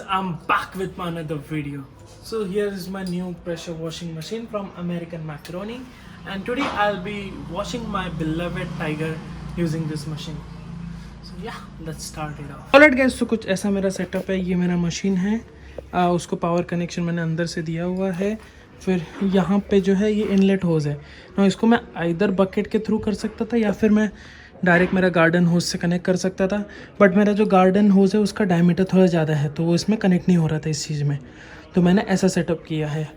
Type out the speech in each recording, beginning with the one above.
guys, I'm back with another video. So here is my new pressure washing machine from American Micronic, and today I'll be washing my beloved tiger using this machine. So yeah, let's start it off. Alright guys, so कुछ ऐसा मेरा setup है. ये मेरा machine है, उसको power connection मैंने अंदर से दिया हुआ है. फिर यहाँ पे जो है ये इनलेट होज है ना, इसको मैं आइदर बकेट के थ्रू कर सकता था या फिर मैं डायरेक्ट मेरा गार्डन होज से कनेक्ट कर सकता था. बट मेरा जो गार्डन होज है उसका डायमीटर थोड़ा ज़्यादा है, तो वो इसमें कनेक्ट नहीं हो रहा था इस चीज़ में, तो मैंने ऐसा सेटअप किया है.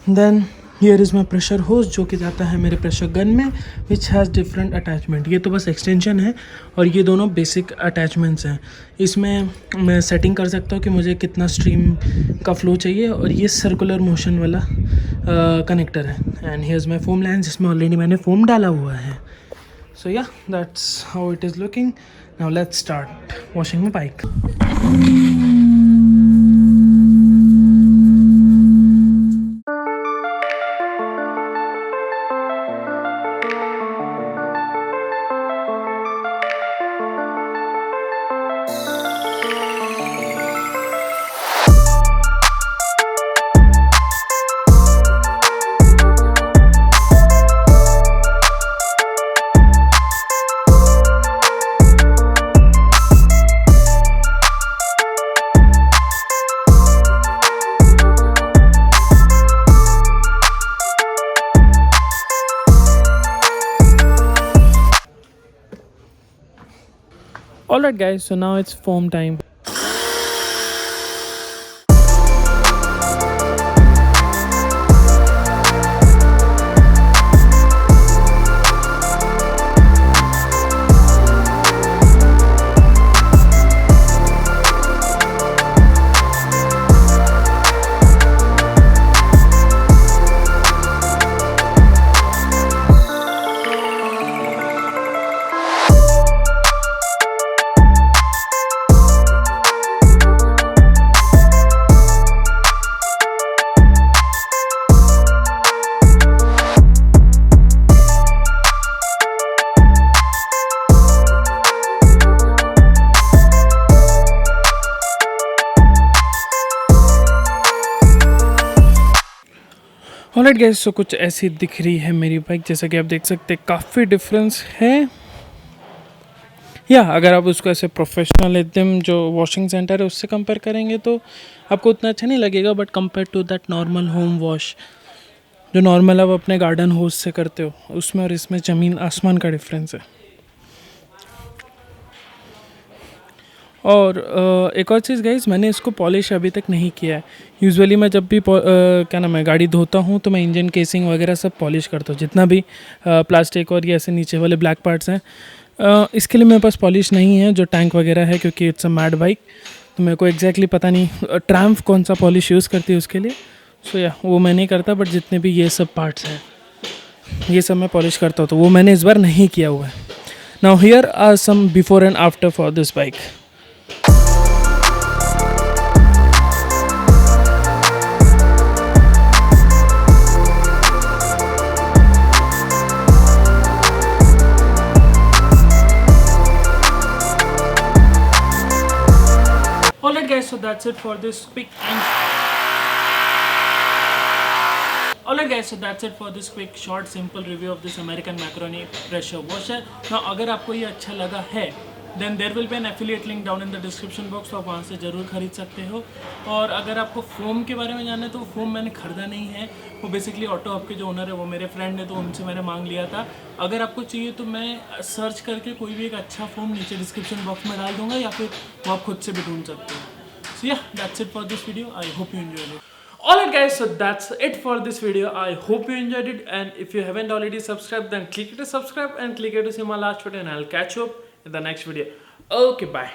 Then here is my pressure hose जो कि जाता है मेरे प्रेशर गन में, विच हैज़ डिफरेंट अटैचमेंट. ये तो बस एक्सटेंशन है और ये दोनों बेसिक अटैचमेंट्स हैं. इसमें मैं सेटिंग कर सकता हूँ कि मुझे कितना स्ट्रीम का फ्लो चाहिए, और ये सर्कुलर मोशन वाला कनेक्टर है. And here is my foam line जिसमें ऑलरेडी मैंने फोम डाला हुआ है. So yeah, that's how it is looking. Now let's start washing my bike. Alright guys, so now it's foam time. Alright guys, so कुछ ऐसी दिख रही है मेरी बाइक. जैसा कि आप देख सकते हैं काफ़ी डिफरेंस है. या अगर आप उसको ऐसे प्रोफेशनल एकदम जो वॉशिंग सेंटर है उससे कंपेयर करेंगे तो आपको उतना अच्छा नहीं लगेगा. But compare to that normal home wash जो नॉर्मल आप अपने गार्डन होज से करते हो, उसमें और इसमें ज़मीन आसमान का डिफरेंस है. और एक और चीज़ गाइस, मैंने इसको पॉलिश अभी तक नहीं किया है. यूजुअली मैं जब भी क्या नाम है गाड़ी धोता हूँ तो मैं इंजन केसिंग वगैरह सब पॉलिश करता हूँ, जितना भी प्लास्टिक और ये ऐसे नीचे वाले ब्लैक पार्ट्स हैं. इसके लिए मेरे पास पॉलिश नहीं है जो टैंक वगैरह है, क्योंकि इट्स अ मैड बाइक. तो मेरे को एग्जैक्टली पता नहीं ट्रैम्प कौन सा पॉलिश यूज़ करती है उसके लिए. सो या वो मैं नहीं करता, बट जितने भी ये सब पार्ट्स हैं ये सब मैं पॉलिश करता हूँ, तो वो मैंने इस बार नहीं किया हुआ है. Now here are some before and after for this bike. Alright guys, so that's it for this quick short simple review of this American Micronic pressure washer. Now अगर आपको ये अच्छा लगा है then there will be an affiliate link down in the description box, तो आप वहाँ से ज़रूर खरीद सकते हो. और अगर आपको फोम के बारे में जानना है तो फोम मैंने ख़रीदा नहीं है, वो बेसिकली ऑटो हब के जो ओनर है वो मेरे फ्रेंड है, तो उनसे मैंने मांग लिया था. अगर आपको चाहिए तो मैं सर्च करके कोई भी एक अच्छा फोम नीचे डिस्क्रिप्शन बॉक्स में डाल दूँगा, या फिर वो आप खुद से भी ढूंढ सकते हो. So yeah, that's it for this video. I hope you enjoyed it. Alright guys, so that's it for this video. I hope you enjoyed it, and if you haven't already subscribed, then click to subscribe and click to see my last video, and I'll catch you up in the next video. Okay, bye.